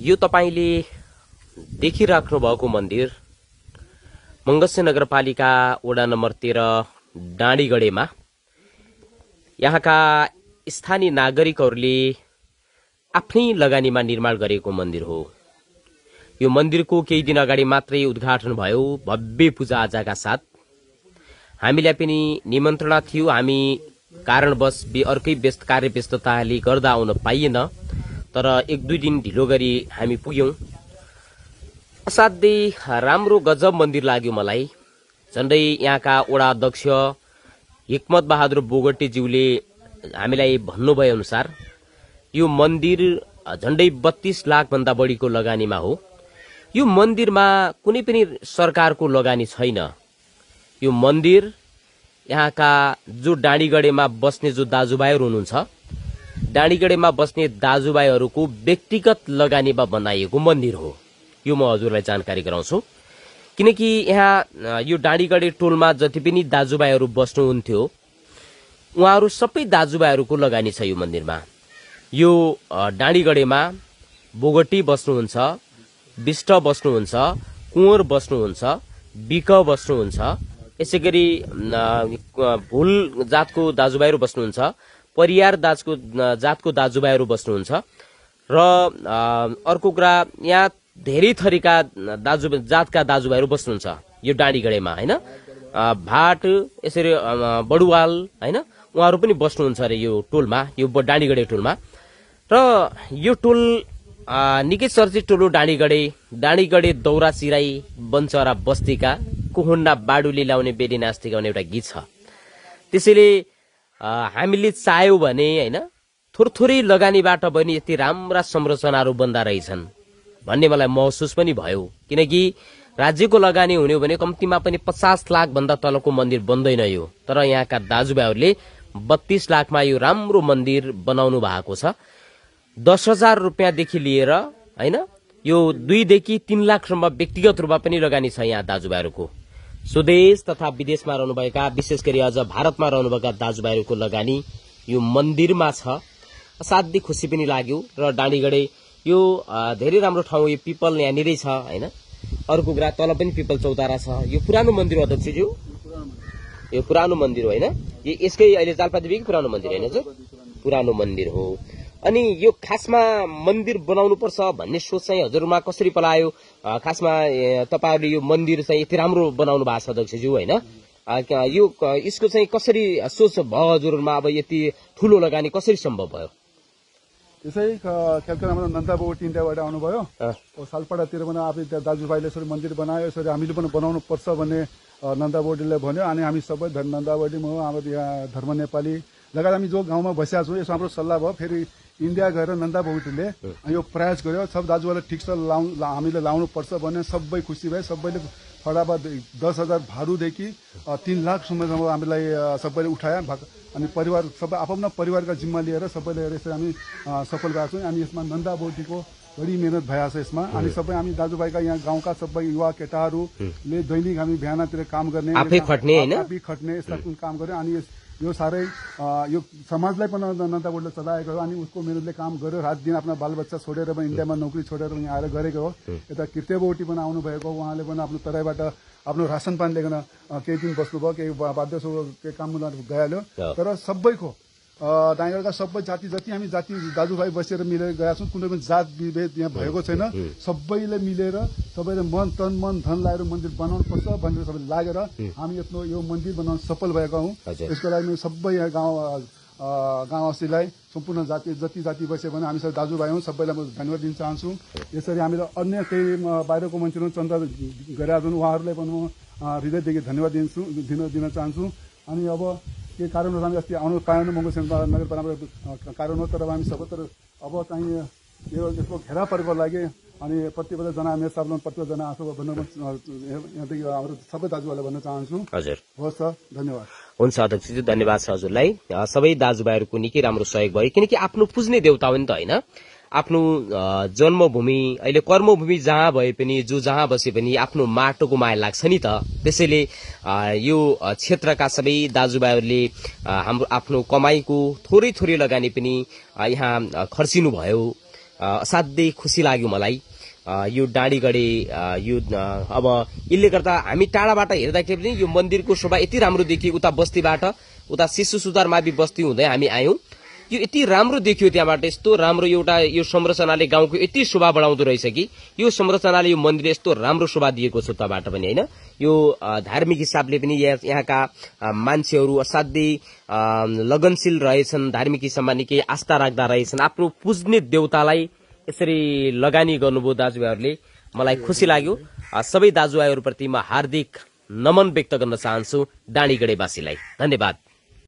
यो तपाईले देखिराख्नु भएको मन्दिर मंगस्य नगरपालिका वडा नम्बर 13 डाँडीगढेमा यहाँका स्थानीय नागरिकहरूले आफ्नै लगानीमा निर्माण गरेको मन्दिर हो। यो मन्दिरको केही दिन अगाडि मात्रै उद्घाटन भयो भव्य पूजाआजाका साथ। हामीलाई पनि निमन्त्रणा थियो, हामी कारणवश अर्कै कार्यव्यस्तताले गर्दा आउन पाइएन, तर 1-2 दिन ढिलो गरी हामी पुग्यौं। असाध्यै राम्रो गजब मन्दिर लाग्यो मलाई। झन्डै यहाँका वडा अध्यक्ष हिक्मत बहादुर बोगटीज्यूले हामीलाई भन्नुभए अनुसार यो मन्दिर झन्डै 32 लाख भन्दा बढीको लगानीमा हो। यो मन्दिरमा कुनै पनि सरकारको लगानी छैन। यो मन्दिर यहाँका जो डाँडीगढेमा बस्ने जो दाजुभाइहरू हुनुहुन्छ, डाँडीगढेमा बस्ने दाजुभाइहरूको व्यक्तिगत लगानीमा बनाइएको मन्दिर हो। यो म हजुरलाई जानकारी गराउँछु। किनकि यहाँ यो डाँडीगढे टोलमा जति पनि दाजुभाइहरू बस्नुहुन्थ्यो, उहाँहरू सबै दाजुभाइहरूको लगानी छ यो मन्दिरमा। यो डाँडीगढेमा बोगटी बस्नुहुन्छ, विष्ट बस्नुहुन्छ, कुँवर बस्नुहुन्छ, बिक बस्नुहुन्छ, यसैगरी भुल जातको दाजुभाइहरू बस्नुहुन्छ, परियार जातको दाजुभाइहरू बस्नुहुन्छ र अर्को कुरा यहाँ धेरै थरीका जातका दाजुभाइहरू बस्नुहुन्छ यो डाँडीगढेमा हैन। भाट यसरी बडुवाल हैन, उहाँहरू पनि बस्नुहुन्छ अरे यो टोलमा, यो डाँडीगढे टोलमा। र यो टोल निकै चर्चित टोल हो डाँडीगढे दौरा सिराई बन्चरा बस्तीका कुहुन्ना बाडुले लाउने बेली नास्ति गाउने एउटा गीत छ। त्यसैले हामीले चाह्यौं भने हैन थोरै लगानीबाट पनि यति राम्रा संरचनाहरू बन्दा रहेछन् भन्ने मलाई महसुस पनि भयो। किनकि राज्यको लगानी हुने हो भने कम्तीमा पनि 50 लाख भन्दा तलको मन्दिर बन्दैन यो। तर यहाँका दाजुभाइहरूले 32 लाखमा यो राम्रो मन्दिर बनाउनु भएको छ। 10,000 रुपियाँदेखि लिएर हैन यो 2 देखि 3 लाखसम्म व्यक्तिगत रूपमा पनि लगानी छ यहाँ दाजुभाइहरूको। स्वदेश तथा विदेशमा रहनुभएका, विशेष गरी अझ भारतमा रहनुभएका दाजुभाइहरूको लगानी यो मन्दिरमा छ। असाध्यै खुसी पनि लाग्यो। र डाँडीगढे यो धेरै राम्रो ठाउँ, यो पिपल यहाँनिरै छ हैन। अर्को कुरा तल पनि पिपल चौतारा छ। यो पुरानो मन्दिर हो अध्यक्षज्यू, यो पुरानो मन्दिर हो हैन। यसकै अहिले जालपादेवीकै पुरानो मन्दिर हैन, पुरानो मन्दिर हो। अनि यो खासमा मन्दिर बनाउनु पर्छ भन्ने सोच चाहिँ हजुरमा कसरी पलायो? खासमा तपाईहरुले यो मन्दिर चाहिँ यति राम्रो बनाउनु भएको छ अध्यक्षज्यू हैन, यो यसको चाहिँ कसरी सोच भयो हजुरमा? अब यति ठूलो लगानी कसरी सम्भव भयो? यसै क्यालकाटामा नन्दा बोगटी इन्डियाबाट आउनुभयो। सालपाडातिर पनि आफै त्यहाँ दाजुभाइले यसरी मन्दिर बनायो, यसरी हामीले पनि बनाउनु पर्छ भन्ने नन्दा बोगटीले भन्यो। अनि हामी सबै नन्दा बोगटी म हाम्रो यहाँ धर्म नेपाली लगायत हामी जो गाउँमा बसिया छौँ, यसो हाम्रो सल्लाह भयो। फेरि इन्डिया गएर नन्दा बोगटीले यो प्रयास गर्यो, सब दाजुभाइले ठिक छ हामीले लाउनु पर्छ भने सबै खुसी भए। सबैले फटाफट 10,000 भारूदेखि 3 लाखसम्म हामीलाई सबैले उठायो। अनि परिवार सबै आफ्नो परिवारका जिम्मा लिएर सबैले यसरी हामी सफल भएको छौँ। अनि यसमा नन्दा बोगटीको बढी मेहनत भएको छ यसमा। अनि सबै हामी दाजुभाइका यहाँ गाउँका सबै युवा केटाहरूले दैनिक हामी बिहानतिर काम गर्ने, आफै खट्ने यस्ता काम गर्यो। अनि यो साह्रै यो समाजलाई पनि नन्दा बोगटीले चलाएको हो। अनि उसको मेहनतले काम गर्यो, रात दिन आफ्ना बालबच्चा छोडेर पनि इन्डियामा नोकरी छोडेर यहाँ आएर गरेको हो। यता कृत्य बोगटी पनि आउनुभएको, उहाँले पनि आफ्नो तराईबाट आफ्नो रासन पानी लिएर केही दिन बस्नुभयो, केही बाध्य केही काम गइहाल्यो। तर सबैको डाँडीगढका सबै जाति जति हामी जाति दाजुभाइ बसेर मिलेर गएका छौँ, कुनै पनि जात विभेद यहाँ भएको छैन। सबैले मिलेर सबैले तन मन धन लगाएर मन्दिर बनाउनु पर्छ भनेर सबैले लागेर हामी यो मन्दिर बनाउन सफल भएका हौँ। यसको लागि सबै यहाँ गाउँवासीलाई सम्पूर्ण जाति जति जाति बस्यो भने हामी सबै दाजुभाइ हौँ, सबैलाई म धन्यवाद दिन चाहन्छु। यसरी हामीले अन्य केही बाहिरको मान्छेहरू चन्दा गरेका छन्, उहाँहरूलाई पनि म हृदयदेखि धन्यवाद दिन चाहन्छु। अनि अब के कारणवश हामी अस्ति आउनु पाएन, मङ्गलसिंह नगरपालिकामा कारण हो। तर हामी सबै अब चाहिँ यसको घेरा परेको लागि अनि प्रतिबद्धजना मेयर साहबले प्रतिबद्धजना आएको भन्न यहाँदेखि हाम्रो सबै दाजुभाइलाई भन्न चाहन्छु। हजुर, हवस् सर, धन्यवाद। हुन्छ अध्यक्षज्यू, धन्यवाद छ हजुरलाई। सबै दाजुभाइहरूको निकै राम्रो सहयोग भयो। किनकि आफ्नो पुज्ने देउता हो नि त हैन। आफ्नो जन्मभूमि अहिले कर्मभूमि जहाँ भए पनि, जो जहाँ बसे पनि आफ्नो माटोको माया लाग्छ नि त। त्यसैले यो क्षेत्रका सबै दाजुभाइहरूले हाम्रो आफ्नो कमाईको थोरै लगानी पनि यहाँ खर्चिनु भयो। असाध्यै खुसी लाग्यो मलाई। यो डाँडीगढी यो अब यसले गर्दा हामी टाढाबाट हेर्दाखेरि पनि यो मन्दिरको शोभा यति राम्रो देखियो। उता बस्तीबाट उता शिशु सुधार मावि बस्ती हुँदै हामी आयौं, यो यति राम्रो देखियो त्यहाँबाट। यस्तो राम्रो एउटा यो संरचनाले गाउँको यति शोभा बढाउँदो रहेछ कि यो संरचनाले यो मन्दिर यस्तो राम्रो शोभा दिएको छ उताबाट पनि हैन। यो धार्मिक हिसाबले पनि यहाँका मान्छेहरू असाध्यै लगनशील रहेछन्, धार्मिक हिसाबमा निकै आस्था राख्दा रहेछन्। आफ्नो पुज्ने देवतालाई यसरी लगानी गर्नुभयो दाजुभाइहरूले, मलाई खुसी लाग्यो। सबै दाजुभाइहरूप्रति म हार्दिक नमन व्यक्त गर्न चाहन्छु डाँडीगढेवासीलाई। धन्यवाद।